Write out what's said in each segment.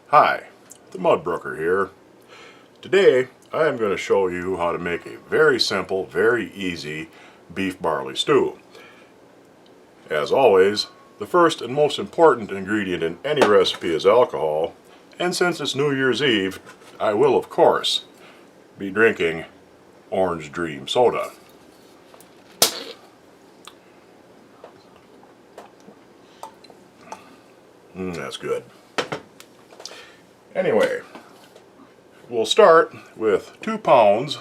Hi, the Mudbrooker here. Today I am going to show you how to make a very simple, very easy beef barley stew. As always, the first and most important ingredient in any recipe is alcohol, and since it's New Year's Eve, I will of course be drinking Orange Dream soda. That's good. Anyway, we'll start with 2 pounds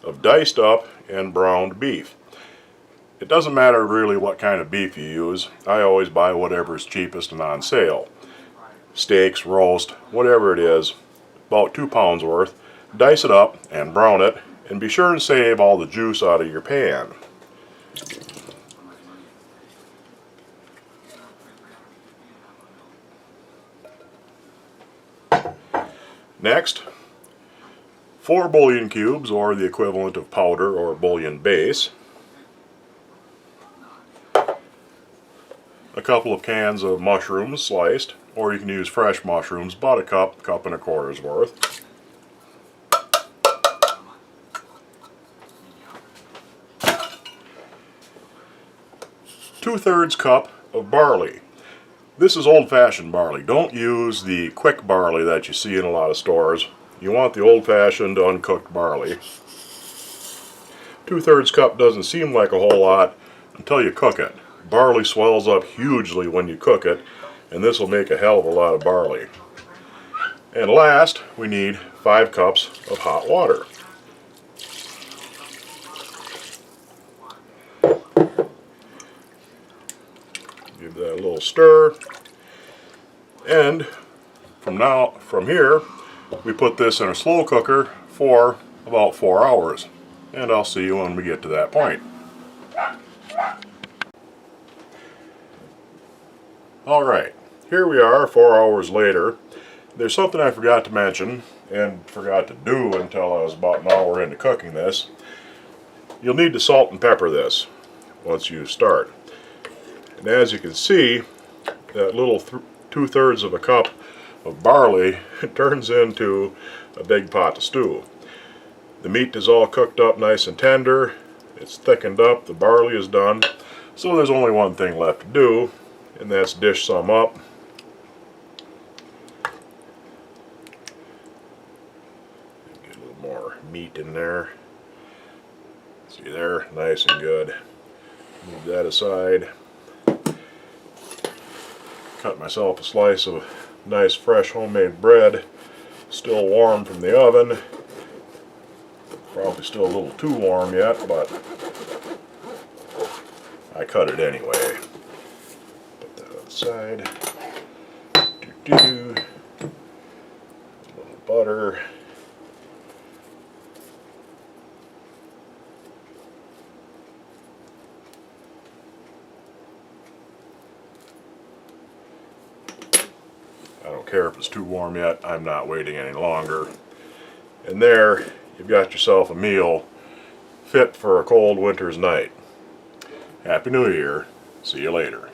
of diced up and browned beef. It doesn't matter really what kind of beef you use. I always buy whatever is cheapest and on sale. Steaks, roast, whatever it is, about 2 pounds worth. Dice it up and brown it, and be sure and save all the juice out of your pan. Next, 4 bouillon cubes, or the equivalent of powder or bouillon base, a couple of cans of mushrooms sliced, or you can use fresh mushrooms, about a cup, cup and a quarter's worth, two-thirds cup of barley. This is old-fashioned barley. Don't use the quick barley that you see in a lot of stores. You want the old-fashioned uncooked barley. 2/3 cup doesn't seem like a whole lot until you cook it. Barley swells up hugely when you cook it, and this will make a hell of a lot of barley. And last, we need 5 cups of hot water. Give that a little stir, and from here we put this in a slow cooker for about 4 hours, and I'll see you when we get to that point. Alright, here we are 4 hours later. There's something I forgot to mention and forgot to do until I was about an hour into cooking this. You'll need to salt and pepper this once you start. And as you can see, that little 2/3 of a cup of barley turns into a big pot of stew. The meat is all cooked up nice and tender. It's thickened up. The barley is done. So there's only one thing left to do, and that's dish some up. Get a little more meat in there. See there? Nice and good. Move that aside. Cut myself a slice of nice fresh homemade bread, still warm from the oven. Probably still a little too warm yet, but I cut it anyway. Put that on the side. A little butter. I don't care if it's too warm yet, I'm not waiting any longer. And there, you've got yourself a meal fit for a cold winter's night. Happy New Year. See you later.